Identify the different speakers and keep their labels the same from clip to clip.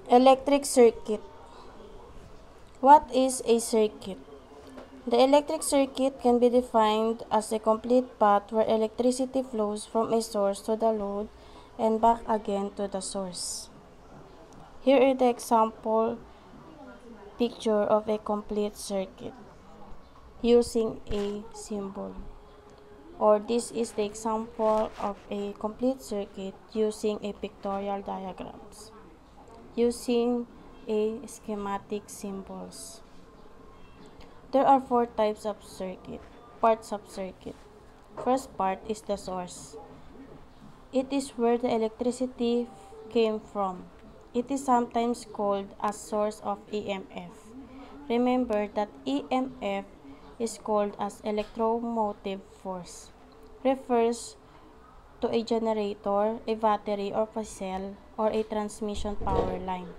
Speaker 1: Electric circuit. What is a circuit? The electric circuit can be defined as a complete path where electricity flows from a source to the load and back again to the source. Here is the example picture of a complete circuit using a symbol. Or this is the example of a complete circuit using a pictorial diagrams, using a schematic symbols. There are four types of parts of circuit. First part is the source. It is where the electricity came from. It is sometimes called a source of EMF. Remember that EMF is called as electromotive force. Refers to a generator, a battery or a cell, or a transmission power line.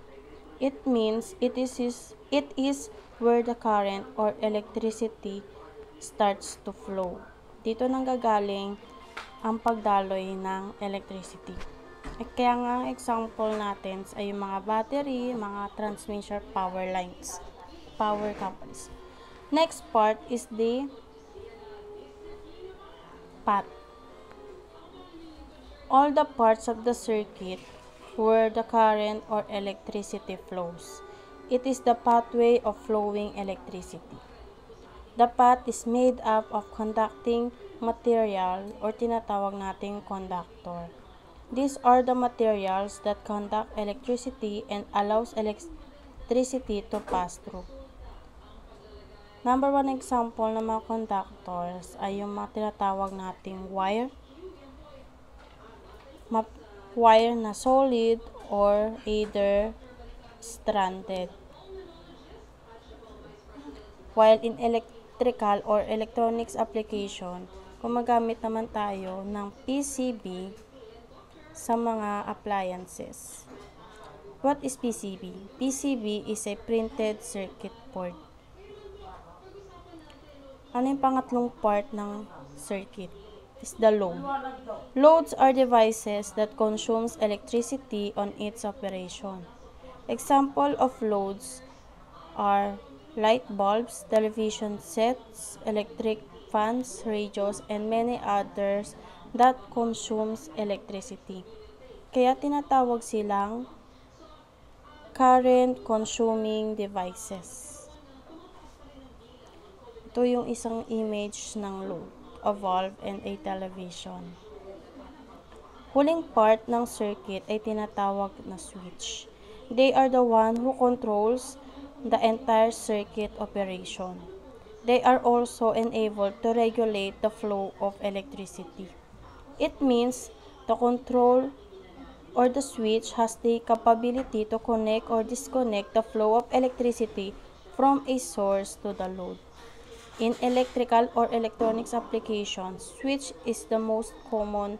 Speaker 1: It means it is where the current or electricity starts to flow. Dito nanggagaling ang pagdaloy ng electricity. Kaya nga example natin ay yung mga battery, mga transmission power lines, power companies. Next part is the path. All the parts of the circuit where the current or electricity flows. It is the pathway of flowing electricity. The path is made up of conducting material or tinatawag nating conductor. These are the materials that conduct electricity and allows electricity to pass through. Number one example ng mga conductors ay yung mga tinatawag nating wire na solid or either stranded. While in electrical or electronics application, gumagamit naman tayo ng PCB sa mga appliances. What is PCB? PCB is a printed circuit board. Ano yung pangatlong part ng circuit? Is the load. Loads are devices that consumes electricity on its operation. Example of loads are light bulbs, television sets, electric fans, radios, and many others that consumes electricity. Kaya tinatawag silang current consuming devices. Ito yung isang image ng load, a valve and a television. Huling part ng circuit ay tinatawag na switch. They are the one who controls the entire circuit operation. They are also enabled to regulate the flow of electricity. It means the control or the switch has the capability to connect or disconnect the flow of electricity from a source to the load. In electrical or electronics applications, switch is the most common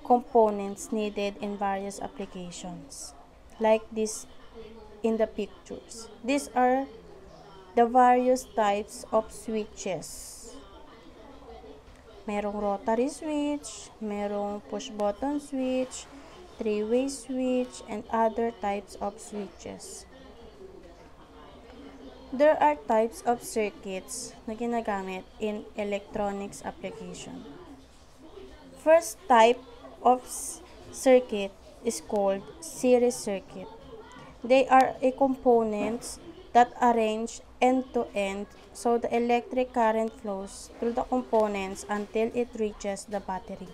Speaker 1: components needed in various applications, like this in the pictures. These are the various types of switches. Merong rotary switch, merong push button switch, three-way switch, and other types of switches. There are types of circuits na ginagamit in electronics application. First type of circuit is called series circuit. They are a components that arrange end-to-end so the electric current flows through the components until it reaches the battery.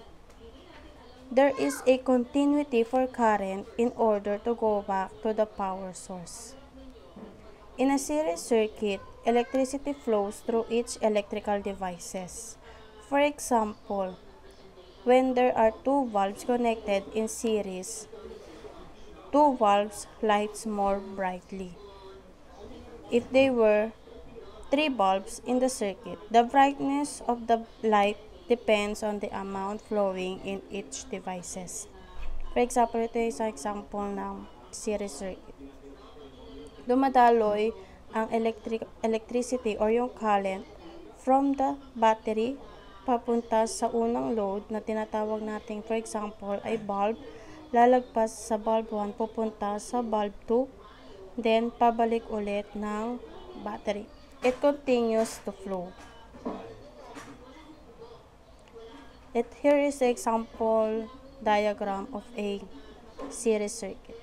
Speaker 1: There is a continuity for current in order to go back to the power source. In a series circuit, electricity flows through each electrical devices. For example, when there are two valves connected in series, two valves lights more brightly. If there were three bulbs in the circuit, the brightness of the light depends on the amount flowing in each devices. For example, ito yung isang example ng series circuit. Dumadaloy ang electricity or yung current from the battery papunta sa unang load na tinatawag natin, for example, ay bulb lalagpas sa bulb 1, pupunta sa bulb 2, then pabalik ulit ng battery. It continues to flow. Here is the example diagram of a series circuit.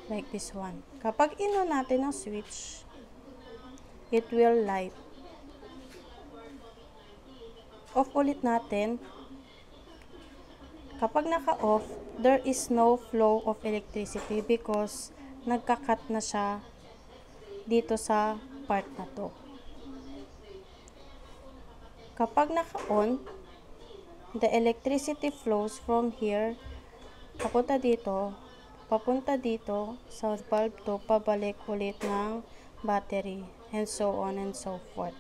Speaker 1: Like this one. Kapag ino natin ang switch, it will light. Off ulit natin. Kapag naka-off, there is no flow of electricity because nagka-cut na siya dito sa part na to. Kapag naka-on, the electricity flows from here, papunta dito sa bulb 2, pabalik ulit ng battery, and so on and so forth.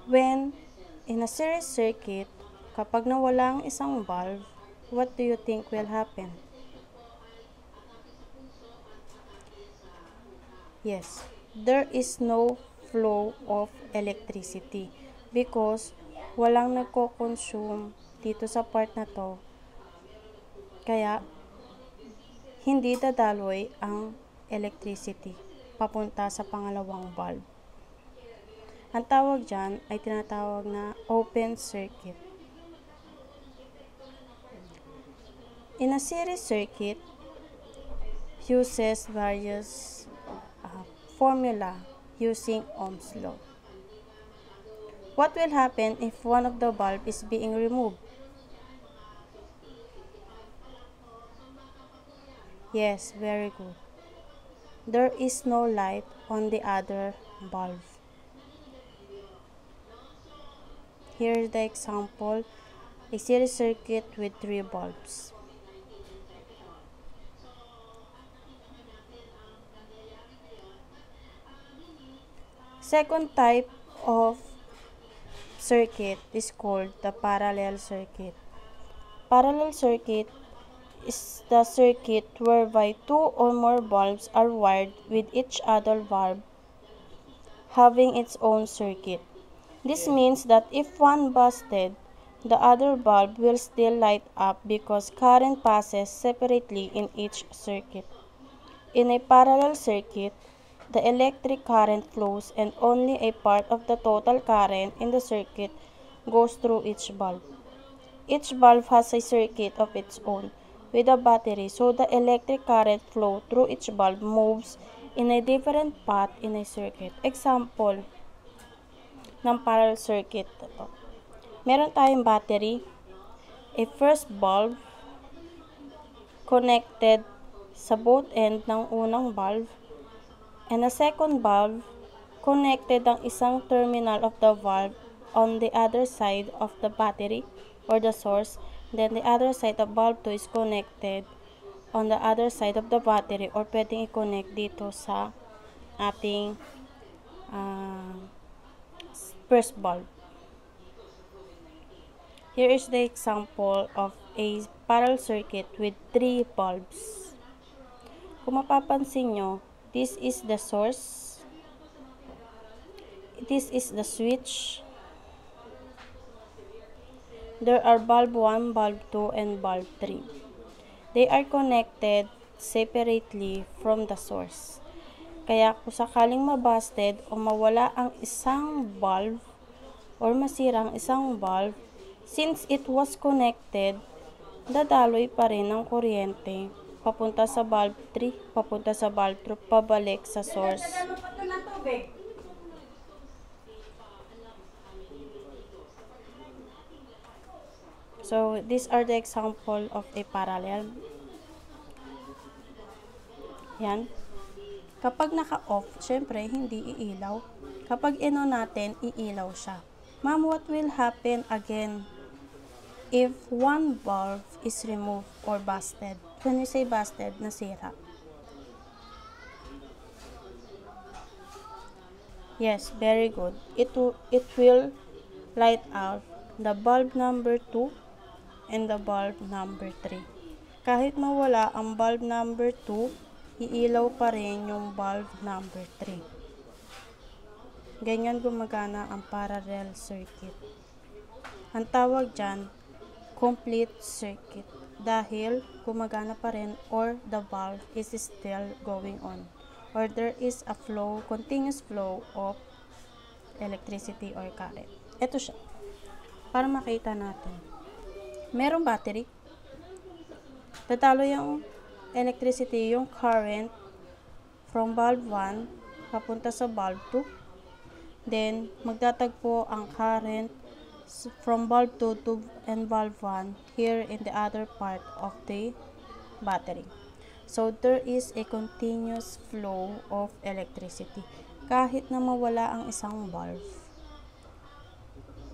Speaker 1: When in a series circuit, kapag nawala ang isang bulb, what do you think will happen? Yes, there is no flow of electricity because walang nagko-consume dito sa part na to. Kaya, hindi dadaloy ang electricity papunta sa pangalawang bulb. Ang tawag dyan ay tinatawag na open circuit. In a series circuit, uses various formula using Ohm's law. What will happen if one of the bulb is being removed? Yes, very good. There is no light on the other bulb. Here is the example, a series circuit with 3 bulbs. Second type of circuit is called the parallel circuit. Parallel circuit is the circuit whereby 2 or more bulbs are wired with each other bulb having its own circuit. This means that if one busted, the other bulb will still light up because current passes separately in each circuit. In a parallel circuit, the electric current flows and only a part of the total current in the circuit goes through each bulb. Each bulb has a circuit of its own with a battery, so the electric current flow through each bulb moves in a different path in a circuit. Example ng parallel circuit ito. Meron tayong battery, a first bulb connected sa both end ng unang bulb, and a second bulb connected ang isang terminal of the bulb on the other side of the battery or the source. Then the other side of bulb 2 is connected on the other side of the battery or pwedeng i-connect dito sa ating first bulb. Here is the example of a parallel circuit with 3 bulbs. Kung mapapansin nyo, this is the source, this is the switch. There are bulb 1, bulb 2, and bulb 3. They are connected separately from the source. Kaya kung sakaling mabusted o mawala ang isang bulb or masira ang isang bulb, since it was connected, dadaloy pa rin ang kuryente papunta sa bulb 3, papunta sa bulb 2, pabalik sa source. So, these are the example of a parallel. Yan. Kapag naka-off, syempre, hindi iilaw. Kapag ino natin, iilaw siya. Ma'am, what will happen again if one bulb is removed or busted? When you say busted, nasira. Yes, very good. It will light out the bulb number 2 and the bulb number 3. Kahit mawala ang bulb number 2, iilaw pa rin yung bulb number 3. Ganyan gumagana ang parallel circuit. Ang tawag dyan, complete circuit dahil gumagana pa rin or the valve is still going on or there is a flow, continuous flow of electricity or current. Ito siya. Para makita natin. Merong battery. Tatalo yung electricity, yung current from valve 1 papunta sa valve 2. Then, magtatagpo ang current from valve 2 to and valve 1 here in the other part of the battery. So, there is a continuous flow of electricity. Kahit na mawala ang isang valve,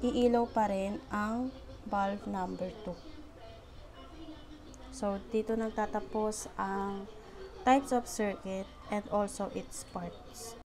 Speaker 1: iilaw pa rin ang valve number 2. So, dito nagtatapos ang types of circuit and also its parts.